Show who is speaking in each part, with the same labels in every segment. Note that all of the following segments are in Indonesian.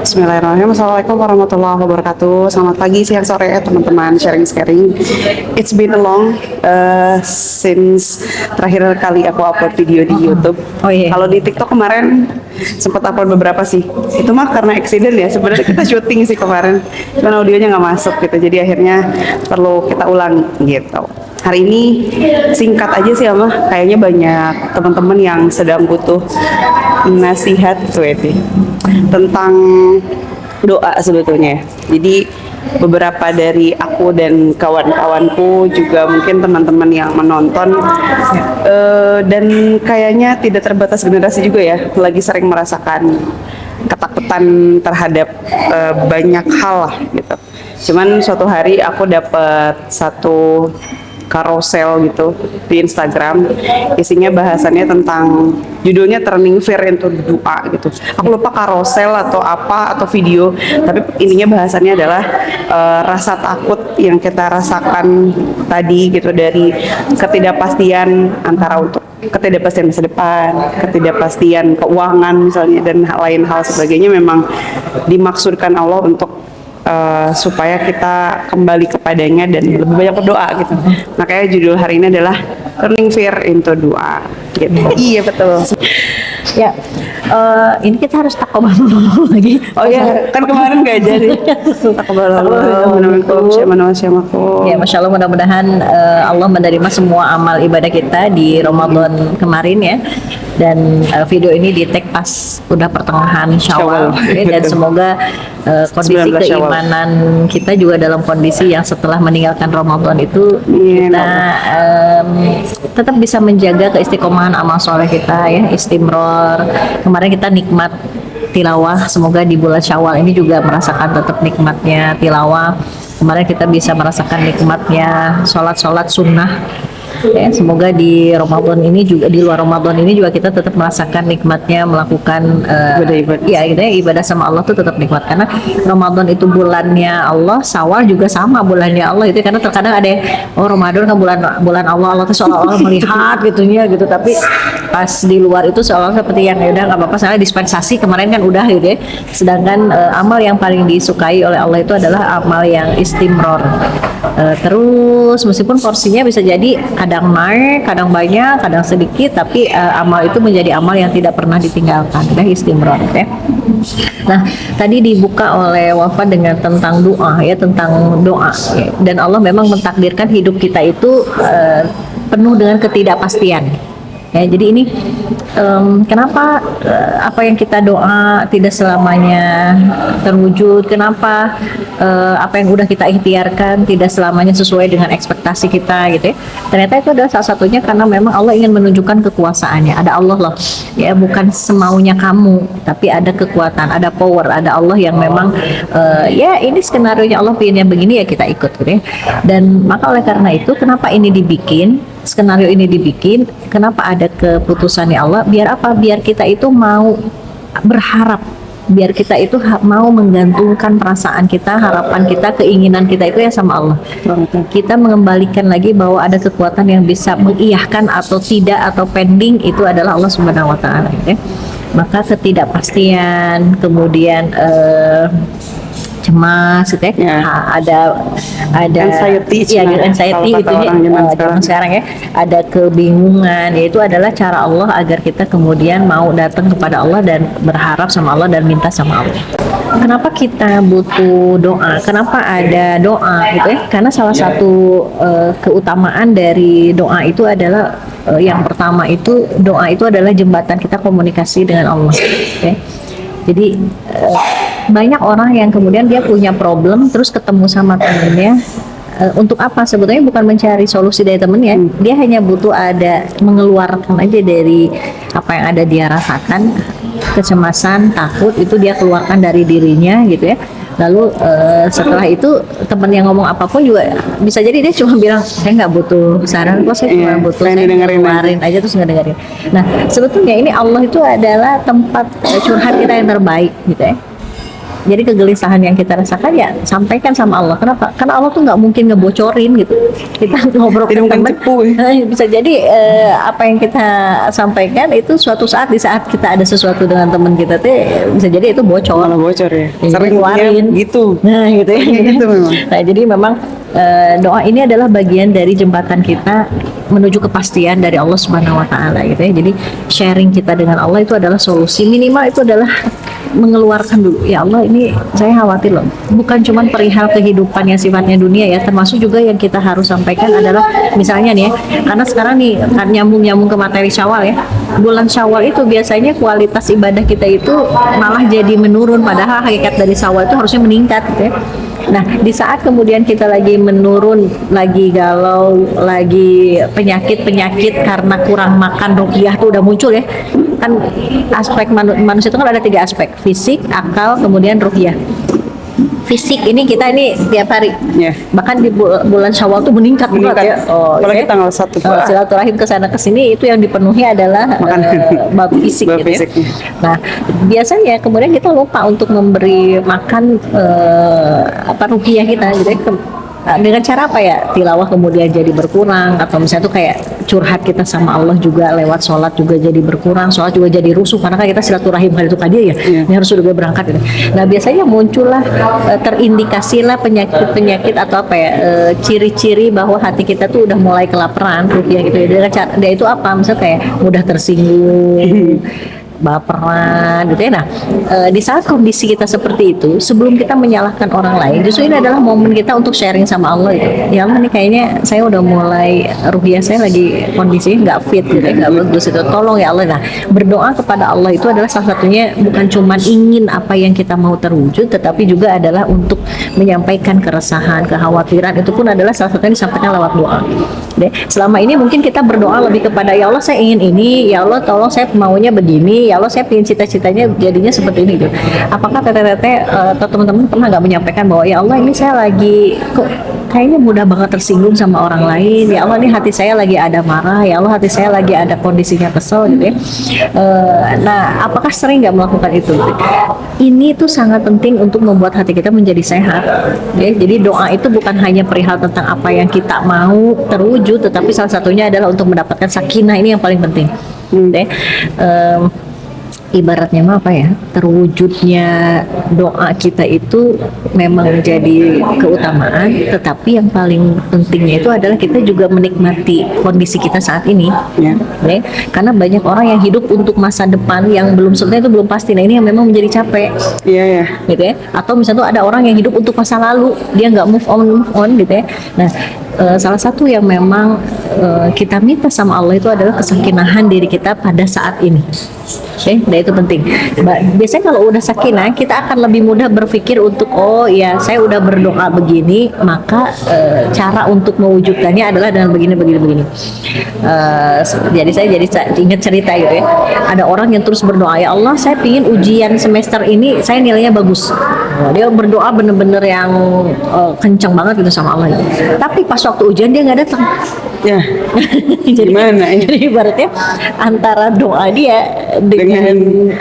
Speaker 1: Bismillahirrahmanirrahim. Assalamualaikum warahmatullahi wabarakatuh. Selamat pagi, siang, sore teman-teman sharing. It's been a long since terakhir kali aku upload video di YouTube.
Speaker 2: Oh iya.
Speaker 1: Kalau di TikTok kemarin sempat upload beberapa sih. Itu mah karena accident ya. Sebenarnya kita syuting sih kemarin, cuman audionya nggak masuk gitu. Jadi akhirnya perlu kita ulang gitu. Hari ini singkat aja sih Ama, kayaknya banyak teman-teman yang sedang butuh nasihat tentang doa sebetulnya. Jadi beberapa dari aku dan kawan-kawanku juga mungkin teman-teman yang menonton dan kayaknya tidak terbatas generasi juga ya, lagi sering merasakan ketakutan terhadap banyak hal lah gitu. Cuman suatu hari aku dapat satu carousel gitu di Instagram, isinya bahasannya tentang, judulnya turning fear into doa gitu. Aku lupa carousel atau apa atau video, tapi ininya bahasannya adalah rasa takut yang kita rasakan tadi gitu, dari ketidakpastian antara untuk ketidakpastian masa depan, ketidakpastian keuangan misalnya, dan lain hal sebagainya. Memang dimaksudkan Allah untuk supaya kita kembali kepadanya dan lebih banyak berdoa gitu. Makanya judul hari ini adalah turning fear into doa gitu.
Speaker 2: Iya betul. Ya, ini kita harus takobal lagi.
Speaker 1: Oh ya, kan kemarin nggak jadi. Takobal
Speaker 2: Ya, Masya Allah, mudah-mudahan Allah menerima semua amal ibadah kita di Ramadan kemarin ya. Dan video ini di-tag pas udah pertengahan Syawal ya, dan semoga kondisi keimanan kita juga dalam kondisi yang setelah meninggalkan Ramadan itu kita tetap bisa menjaga keistiqomahan amal soleh kita ya, istimror. Kemarin kita nikmat tilawah, semoga di bulan Syawal ini juga merasakan tetap nikmatnya tilawah. Kemarin kita bisa merasakan nikmatnya sholat sunnah. Ya, semoga di Ramadan ini juga, di luar Ramadan ini juga kita tetap merasakan nikmatnya melakukan ibadah sama Allah tuh tetap nikmat, karena Ramadan itu bulannya Allah, Syawal juga sama bulannya Allah itu. Karena terkadang ada yang, Ramadan kan bulan Allah tuh seolah-olah melihat gitunya gitu, tapi pas di luar itu seolah seperti yang ya udah nggak apa-apa, soalnya dispensasi kemarin kan udah gitu ya. Sedangkan amal yang paling disukai oleh Allah itu adalah amal yang istimror, terus meskipun porsinya bisa jadi kadang naik, kadang banyak, kadang sedikit, tapi amal itu menjadi amal yang tidak pernah ditinggalkan, istimror ya. Nah, tadi dibuka oleh Wafa dengan tentang doa ya, tentang doa ya. Dan Allah memang mentakdirkan hidup kita itu penuh dengan ketidakpastian. Ya, jadi ini kenapa apa yang kita doa tidak selamanya terwujud? Kenapa apa yang udah kita ikhtiarkan tidak selamanya sesuai dengan ekspektasi kita gitu ya? Ternyata itu adalah salah satunya karena memang Allah ingin menunjukkan kekuasaannya. Ada Allah loh, ya, bukan semaunya kamu, tapi ada kekuatan, ada power, ada Allah yang memang ya ini skenario nya Allah pilihnya begini ya kita ikut gitu ya. Dan maka oleh karena itu kenapa ini dibikin? Skenario ini dibikin, kenapa ada keputusannya Allah? Biar apa? Biar kita itu mau berharap, biar kita itu mau menggantungkan perasaan kita, harapan kita, keinginan kita itu ya sama Allah. Kita mengembalikan lagi bahwa ada kekuatan yang bisa mengiyahkan atau tidak atau pending, itu adalah Allah Subhanahu Wa Taala. Ya. Maka ketidakpastian, kemudian cemas gitu ya. Ada
Speaker 1: anxiety
Speaker 2: itu zaman sekarang ya, ada kebingungan, yaitu adalah cara Allah agar kita kemudian mau datang kepada Allah dan berharap sama Allah dan minta sama Allah. Kenapa kita butuh doa? Kenapa ada doa gitu ya? Karena salah satu keutamaan dari doa itu adalah yang pertama itu doa itu adalah jembatan kita komunikasi dengan Allah ya. Jadi banyak orang yang kemudian dia punya problem terus ketemu sama temennya, untuk apa? Sebetulnya bukan mencari solusi dari temennya, dia hanya butuh ada mengeluarkan aja dari apa yang ada dia rasakan, kecemasan, takut, itu dia keluarkan dari dirinya gitu ya. Lalu setelah itu teman yang ngomong apapun juga bisa jadi dia cuma bilang saya nggak butuh saran kok, saya cuma butuh saya dengerin aja terus nggak dengerin. Nah sebetulnya ini Allah itu adalah tempat curhat kita yang terbaik gitu ya. Jadi kegelisahan yang kita rasakan ya sampaikan sama Allah. Kenapa? Karena Allah tuh nggak mungkin ngebocorin gitu. Kita ngobrol ke
Speaker 1: Tidak mungkin
Speaker 2: teman,
Speaker 1: cepu,
Speaker 2: bisa jadi apa yang kita sampaikan itu suatu saat di saat kita ada sesuatu dengan teman kita tuh bisa jadi itu bocor.
Speaker 1: malah bocor ya.
Speaker 2: Ya,
Speaker 1: Sering
Speaker 2: keluarin.
Speaker 1: gitu.
Speaker 2: Nah, gitu ya.
Speaker 1: Sering gitu memang.
Speaker 2: Nah, jadi memang doa ini adalah bagian dari jembatan kita menuju kepastian dari Allah Subhanahu wa taala gitu ya. Jadi sharing kita dengan Allah itu adalah solusi, minimal itu adalah mengeluarkan dulu, ya Allah ini saya khawatir loh, bukan cuma perihal kehidupan yang sifatnya dunia ya, termasuk juga yang kita harus sampaikan adalah misalnya nih ya, karena sekarang nih kan nyambung ke materi Syawal ya, bulan Syawal itu biasanya kualitas ibadah kita itu malah jadi menurun, padahal hakikat dari Syawal itu harusnya meningkat gitu ya. Nah, di saat kemudian kita lagi menurun, lagi galau, lagi penyakit karena kurang makan, ruqyah tuh udah muncul ya. Kan aspek manusia itu kan ada 3 aspek, fisik, akal, kemudian ruqyah. Fisik ini kita ini tiap hari,
Speaker 1: Ya.
Speaker 2: bahkan di bulan Syawal tuh meningkat ya.
Speaker 1: Apalagi
Speaker 2: ya.
Speaker 1: tanggal 1
Speaker 2: silaturahim ke sana ke sini itu yang dipenuhi adalah bab fisik
Speaker 1: Bab
Speaker 2: gitu ya.
Speaker 1: fisiknya.
Speaker 2: Nah, biasanya kemudian kita lupa untuk memberi makan ruhiyah kita gitu ya. Dengan cara apa ya, tilawah kemudian jadi berkurang, atau misalnya tuh kayak curhat kita sama Allah juga lewat sholat juga jadi berkurang, sholat juga jadi rusuh karena kan kita silaturahim hari itu tadi ya, ini harus juga berangkat gitu. Nah, biasanya muncullah terindikasilah penyakit atau apa ya, ciri-ciri bahwa hati kita tuh udah mulai kelaparan ruhiyah gitu ya. Dengan cara dia itu apa, misalnya kayak mudah tersinggung, baperan gitu ya. Nah, di saat kondisi kita seperti itu, sebelum kita menyalahkan orang lain, justru ini adalah momen kita untuk sharing sama Allah gitu. Ya Allah nih kayaknya saya udah mulai ruhiyah saya lagi kondisinya nggak fit gitu ya, nggak bagus itu. Tolong ya Allah. Nah, berdoa kepada Allah itu adalah salah satunya bukan cuma ingin apa yang kita mau terwujud, tetapi juga adalah untuk menyampaikan keresahan, kekhawatiran, itu pun adalah salah satunya disampaikan lewat doa. Selama ini mungkin kita berdoa lebih kepada ya Allah saya ingin ini, ya Allah tolong saya maunya begini, ya Allah saya ingin cita-citanya jadinya seperti ini gitu. Apakah teteh-teteh atau teman-teman pernah nggak menyampaikan bahwa ya Allah ini saya lagi kok kayaknya mudah banget tersinggung sama orang lain, ya Allah ini hati saya lagi ada marah, ya Allah hati saya lagi ada kondisinya kesel gitu ya. Nah, apakah sering nggak melakukan itu gitu? Ini tuh sangat penting untuk membuat hati kita menjadi sehat ya. Jadi doa itu bukan hanya perihal tentang apa yang kita mau terwujud, tetapi salah satunya adalah untuk mendapatkan sakinah, ini yang paling penting. Ibaratnya mah apa ya, terwujudnya doa kita itu memang menjadi keutamaan, tetapi yang paling pentingnya itu adalah kita juga menikmati kondisi kita saat ini ya. Karena banyak orang yang hidup untuk masa depan yang belum sebenarnya itu belum pasti. Nah, ini yang memang menjadi capek
Speaker 1: Iya.
Speaker 2: gitu ya. Atau misalnya tuh ada orang yang hidup untuk masa lalu, dia nggak move on gitu ya. Nah, salah satu yang memang kita minta sama Allah itu adalah kesakinahan diri kita pada saat ini. Nah itu penting. Biasanya kalau udah sakinah, kita akan lebih mudah berpikir untuk oh ya saya udah berdoa begini, maka cara untuk mewujudkannya adalah dengan begini. Jadi saya ingat cerita gitu ya. Ada orang yang terus berdoa, ya Allah saya pingin ujian semester ini saya nilainya bagus. Dia berdoa bener-bener yang kencang banget gitu sama Allah. Tapi pas waktu ujian dia nggak datang.
Speaker 1: Ya.
Speaker 2: Jadi,
Speaker 1: Gimana ya?
Speaker 2: Jadi ibaratnya antara doa dia dengan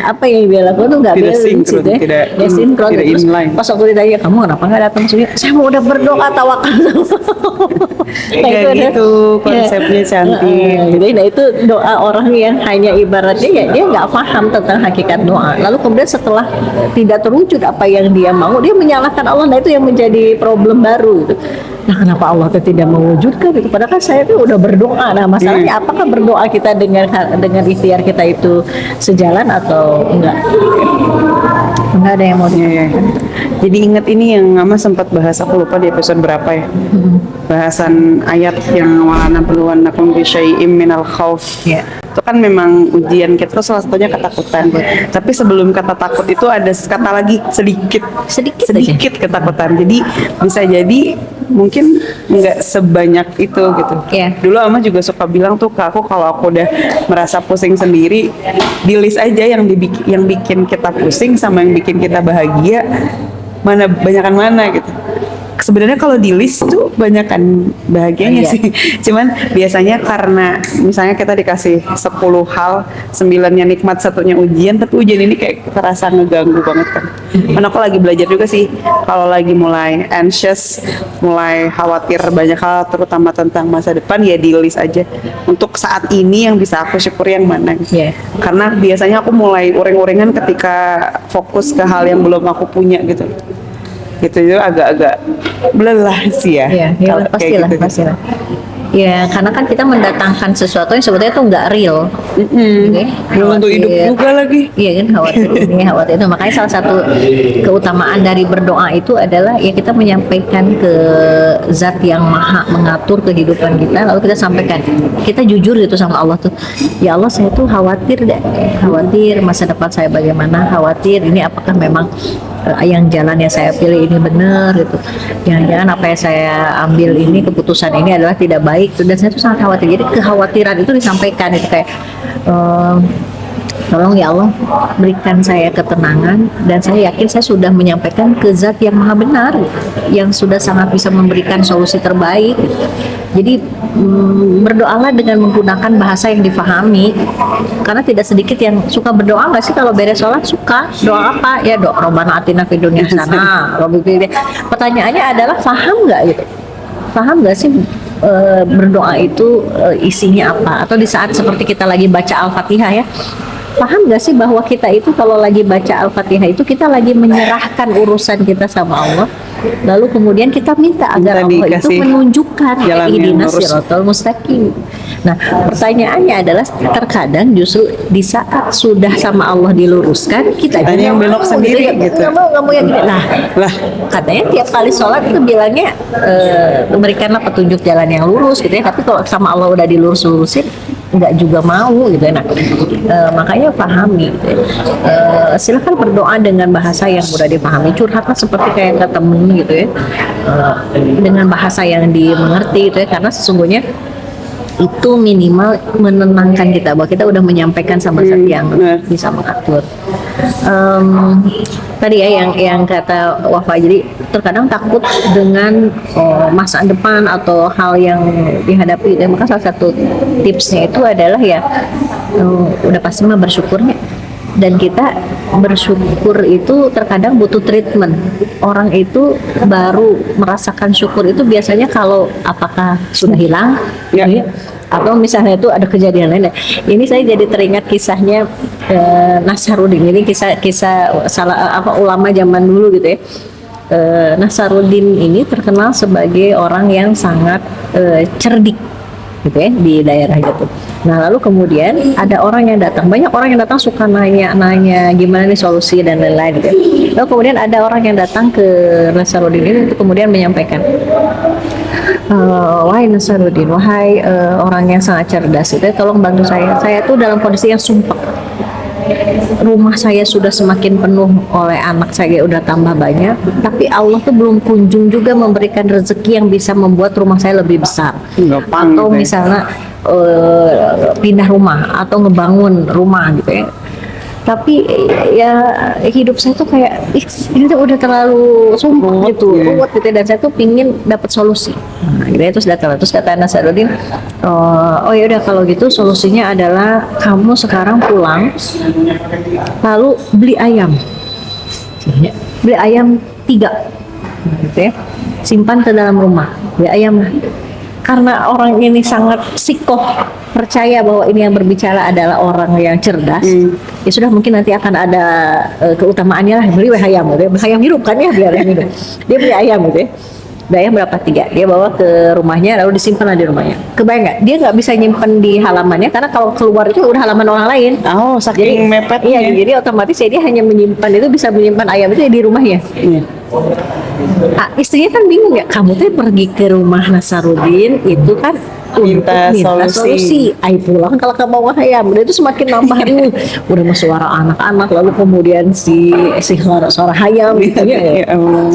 Speaker 2: apa yang dia lakukan tuh nggak balance gitu ya. Tidak sinkron. Terus pas waktu ditanya kamu kenapa nggak datang, saya mau udah berdoa tawakal. Nah, itu
Speaker 1: gitu konsepnya cantik.
Speaker 2: Jadi nah itu doa orang yang hanya ibaratnya ya dia nggak paham tentang hakikat doa. Lalu kemudian setelah tidak terwujud apa yang dia mau, dia menyalahkan Allah. Nah itu yang menjadi problem baru gitu. Nah kenapa Allah tidak mewujudkan itu? Padahal kan saya tuh udah berdoa. Nah masalahnya apakah berdoa kita dengan ikhtiar kita itu sejalan atau enggak? Enggak ada yang mau
Speaker 1: ditanyakan. Jadi ingat ini yang Mama sempat bahas, aku lupa di episode berapa ya. Bahasan ayat yang walana peluanakum bisyai'im minal khauf. Itu kan memang ujian kita salah satunya ketakutan. Tapi sebelum kata takut itu ada kata lagi sedikit ketakutan. Jadi bisa jadi mungkin nggak sebanyak itu gitu. Dulu Ama juga suka bilang tuh ke aku kalau aku udah merasa pusing sendiri, di list aja yang bikin kita pusing sama yang bikin kita bahagia, mana banyakan mana gitu. sebenarnya kalau di list tuh banyak kan bahagianya
Speaker 2: Iya.
Speaker 1: sih. Cuman biasanya karena misalnya kita dikasih 10 hal, 9-nya nikmat, satunya ujian, tapi ujian ini kayak terasa ngeganggu banget kan. Karena aku lagi belajar juga sih, kalau lagi mulai anxious, mulai khawatir banyak hal, terutama tentang masa depan, ya di list aja. Untuk saat ini yang bisa aku syukuri yang mana.
Speaker 2: Iya.
Speaker 1: Karena biasanya aku mulai uring-uringan ketika fokus ke hal yang belum aku punya gitu. Gitu juga agak-agak belelah sih ya.
Speaker 2: Iya, ya,
Speaker 1: kalau kayak
Speaker 2: pastilah,
Speaker 1: gitu.
Speaker 2: pastilah. Ya, karena kan kita mendatangkan sesuatu yang sebetulnya tuh nggak real. Gitu ya.
Speaker 1: Belum untuk hidup
Speaker 2: Khawatir.
Speaker 1: juga lagi.
Speaker 2: Iya kan, khawatir ini, khawatir itu. Makanya salah satu keutamaan dari berdoa itu adalah ya kita menyampaikan ke Zat yang Maha mengatur kehidupan kita, lalu kita sampaikan, kita jujur gitu sama Allah tuh, ya Allah saya tuh khawatir deh, khawatir masa depan saya bagaimana, khawatir ini apakah memang yang jalan yang saya pilih ini benar gitu, jangan-jangan apa yang saya ambil ini, keputusan ini adalah tidak baik tuh, dan saya tuh sangat khawatir. Jadi kekhawatiran itu disampaikan itu kayak tolong ya Allah berikan saya ketenangan, dan saya yakin saya sudah menyampaikan ke Zat yang Maha benar, yang sudah sangat bisa memberikan solusi terbaik. Jadi berdoalah dengan menggunakan bahasa yang difahami, karena tidak sedikit yang suka berdoa nggak sih kalau beres sholat, suka doa apa ya, doa Rabbana atina fid dunya hasanah. Pertanyaannya adalah paham nggak gitu, paham nggak sih berdoa itu isinya apa, atau di saat seperti kita lagi baca Al-Fatihah ya, paham nggak sih bahwa kita itu kalau lagi baca Al-Fatihah itu kita lagi menyerahkan urusan kita sama Allah, lalu kemudian kita minta agar
Speaker 1: Minta
Speaker 2: Allah itu
Speaker 1: dikasih
Speaker 2: menunjukkan
Speaker 1: jalan yang
Speaker 2: ihdinas
Speaker 1: lurus.
Speaker 2: siratal mustaqim. Nah, pertanyaannya adalah terkadang justru di saat sudah sama Allah diluruskan, kita
Speaker 1: Kitanya yang belok sendiri gitu.
Speaker 2: nggak mau yang gini. Nah,
Speaker 1: Lah,
Speaker 2: katanya tiap kali sholat itu bilangnya berikanlah petunjuk jalan yang lurus gitu ya, tapi kalau sama Allah udah dilurus-lurusin nggak juga mau gitu ya. Nah, makanya pahami gitu ya. Silakan berdoa dengan bahasa yang mudah dipahami, curhatlah seperti kayak ke temen gitu ya, dengan bahasa yang dimengerti gitu ya, karena sesungguhnya itu minimal menenangkan kita bahwa kita udah menyampaikan sama Zat yang
Speaker 1: benar.
Speaker 2: bisa mengatur. Tadi ya yang kata Wafa, jadi terkadang takut dengan masa depan atau hal yang dihadapi, dan maka salah satu tipsnya itu adalah ya udah pasti mah bersyukurnya, dan kita bersyukur itu terkadang butuh treatment. Orang itu baru merasakan syukur itu biasanya kalau apakah sudah hilang,
Speaker 1: Ya.
Speaker 2: gitu ya, atau misalnya itu ada kejadian lain. Ini saya jadi teringat kisahnya Nasaruddin. Ini kisah salah apa ulama zaman dulu gitu ya. Nasaruddin ini terkenal sebagai orang yang sangat cerdik gitu ya di daerah gitu. Nah, lalu kemudian ada orang yang datang, banyak orang yang datang suka nanya gimana nih solusi dan lain-lain gitu. Lalu kemudian ada orang yang datang ke Nasaruddin ini untuk kemudian menyampaikan, wahai Nasaruddin, wahai orang yang sangat cerdas itu, tolong bantu saya tuh dalam kondisi yang sumpah. Rumah saya sudah semakin penuh oleh anak saya, udah tambah banyak, tapi Allah tuh belum kunjung juga memberikan rezeki yang bisa membuat rumah saya lebih besar.
Speaker 1: Gampang
Speaker 2: Atau
Speaker 1: gitu ya.
Speaker 2: misalnya pindah rumah atau ngebangun rumah gitu ya. Tapi ya hidup saya tuh kayak ini tuh udah terlalu sumpah gitu,
Speaker 1: ya.
Speaker 2: ruwet gitu, dan saya tuh pingin dapat solusi. Nah, gitu ya, terus kata Nasaruddin, oh ya udah kalau gitu solusinya adalah kamu sekarang pulang, lalu beli ayam, beli ayam 3, gitu ya, simpan ke dalam rumah, beli ayam lah. Karena orang ini sangat sikoh, percaya bahwa ini yang berbicara adalah orang yang cerdas, ya sudah, mungkin nanti akan ada keutamaannya lah, beli ayam gitu ya. Beli ayam hidup kan ya, biar ayam hidup. Dia beli ayam gitu ya, beli ayam berapa, 3, dia bawa ke rumahnya, lalu disimpan di rumahnya. Kebayang nggak, dia nggak bisa nyimpan di halamannya, karena kalau keluar itu udah halaman orang lain.
Speaker 1: Oh, saking mepetnya.
Speaker 2: Iya, jadi otomatis ya dia hanya menyimpan itu, bisa menyimpan ayam itu ya di rumahnya.
Speaker 1: Iya.
Speaker 2: Istrinya kan bingung ya, kamu tuh pergi ke rumah Nasaruddin itu kan
Speaker 1: Minta solusi.
Speaker 2: Ay pulang kalau kamu bawa ayam, udah itu semakin nambah udah mau suara anak-anak, lalu kemudian si suara ayam gitu ya.
Speaker 1: Ya Allah.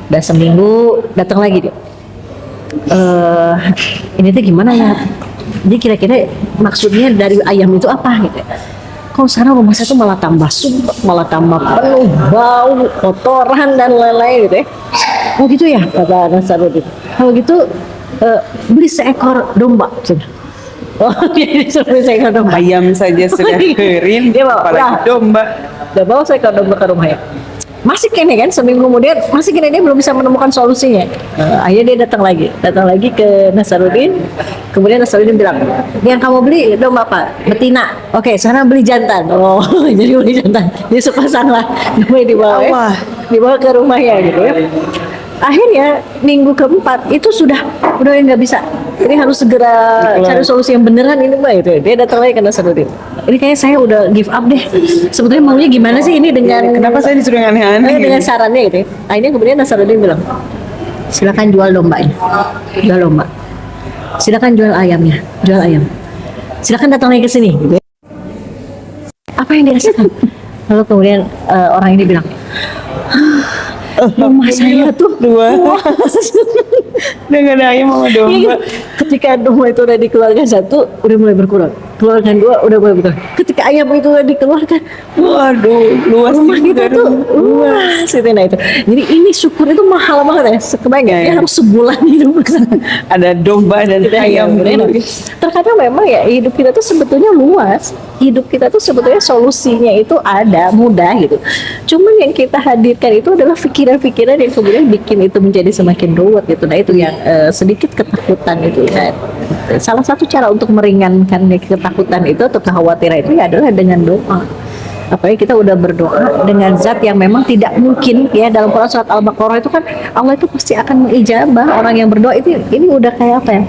Speaker 2: Dan seminggu datang lagi dia. Ini tuh gimana ya? Jadi kira-kira maksudnya dari ayam itu apa gitu? Kok sekarang rumah saya tuh malah tambah sumpah, malah tambah penuh bau, kotoran dan lain-lain gitu ya. Oh gitu ya, kata Nasarudin. Kalau gitu beli seekor domba. Oh, dia disuruh beli seekor domba.
Speaker 1: Ayam saja sudah kering,
Speaker 2: Dia bawa,
Speaker 1: apalagi
Speaker 2: wah.
Speaker 1: domba.
Speaker 2: Udah bawa seekor domba ke rumahnya. Masih kene kan, seminggu kemudian masih kene dia belum bisa menemukan solusinya. Akhirnya dia datang lagi ke Nasarudin. Kemudian Nasarudin bilang, yang kamu beli domba apa? Betina. Oke, sekarang beli jantan. Oh, jadi beli jantan. Dia sepasang lah, domba dibawa,
Speaker 1: Allah.
Speaker 2: dibawa ke rumahnya gitu ya. Akhirnya minggu keempat itu udah nggak bisa. Ini harus segera cari solusi yang beneran ini mbak itu. Dia datang lagi ke Nasarudin. Ini kayaknya saya udah give up deh. Sebetulnya maunya gimana sih ini dengan
Speaker 1: Kenapa saya disuruh yang aneh-aneh?
Speaker 2: dengan sarannya gitu ya. Akhirnya kemudian Nasarudin bilang, silakan jual dombanya, jual domba. Silakan jual ayamnya, jual ayam. Silakan datang lagi ke sini. Gitu ya. Apa yang dirasakan? Lalu kemudian orang ini bilang, rumah saya tuh
Speaker 1: dua. Udah gak ada ayam sama domba.
Speaker 2: Iya, ketika domba itu udah dikeluarkan satu, udah mulai berkurang. Keluarkan dua, udah mulai berkurang. Ketika ayam itu udah dikeluarkan,
Speaker 1: Waduh, luas
Speaker 2: rumah
Speaker 1: juga
Speaker 2: kita tuh
Speaker 1: dong.
Speaker 2: luas itu. Nah itu. Jadi ini syukur itu mahal banget ya. Kebayang nggak?
Speaker 1: Iya,
Speaker 2: Dia
Speaker 1: iya.
Speaker 2: harus sebulan hidup.
Speaker 1: Ada domba dan ayam.
Speaker 2: Terkadang memang ya hidup kita tuh sebetulnya luas. Hidup kita tuh sebetulnya solusinya itu ada, mudah gitu. Cuman yang kita hadirkan itu adalah pikiran-pikiran yang kemudian bikin itu menjadi semakin ruwet gitu. Nah itu yang sedikit ketakutan itu. Nah, salah satu cara untuk meringankan ketakutan itu atau kekhawatiran itu ya adalah dengan doa. Apalagi kita udah berdoa dengan zat yang memang tidak mungkin ya, dalam Quran surat Al-Baqarah itu kan Allah itu pasti akan mengijabah orang yang berdoa itu. Ini udah kayak apa ya?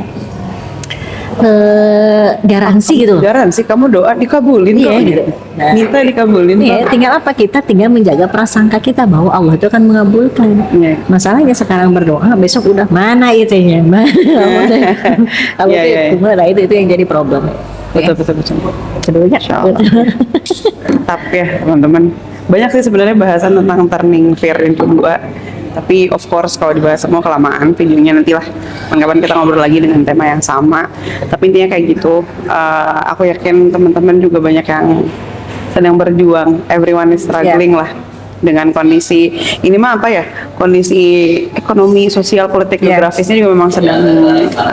Speaker 2: Garansi gitu loh.
Speaker 1: Garansi kamu doa dikabulin
Speaker 2: Iya,
Speaker 1: kok.
Speaker 2: gitu. Nah.
Speaker 1: Minta dikabulin.
Speaker 2: Iya,
Speaker 1: kok.
Speaker 2: tinggal apa, kita tinggal menjaga prasangka kita bahwa Allah itu akan mengabulkan.
Speaker 1: Iya.
Speaker 2: Masalahnya sekarang berdoa, besok udah mana itunya, mana. Kalau
Speaker 1: Iya, iya, iya.
Speaker 2: itu nah, itu yang jadi problem.
Speaker 1: Betul, betul, betul.
Speaker 2: Keduanya.
Speaker 1: Insyaallah. Tetap ya teman-teman. Banyak sih sebenarnya bahasan tentang turning fear into dua. Tapi of course kalau dibahas semua kelamaan videonya, nantilah kapan-kapan kita ngobrol lagi dengan tema yang sama. Tapi intinya kayak gitu. Aku yakin teman-teman juga banyak yang sedang berjuang. Everyone is struggling lah dengan kondisi ini mah apa ya, kondisi ekonomi, sosial, politik, geografisnya juga memang sedang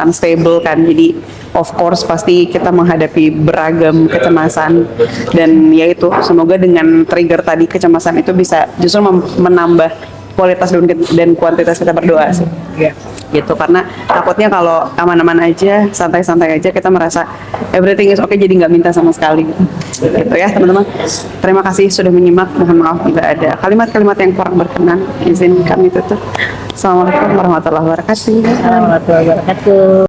Speaker 1: unstable kan. Jadi of course pasti kita menghadapi beragam kecemasan, dan yaitu semoga dengan trigger tadi kecemasan itu bisa justru menambah kualitas dan kuantitas kita berdoa sih. Gitu, karena takutnya kalau aman-aman aja, santai-santai aja, kita merasa everything is okay, jadi nggak minta sama sekali gitu ya teman-teman. Terima kasih sudah menyimak. Mohon maaf bila ada kalimat-kalimat yang kurang berkenan, izin kami tutup. Assalamualaikum warahmatullahi wabarakatuh.
Speaker 2: Warahmatullahi wabarakatuh.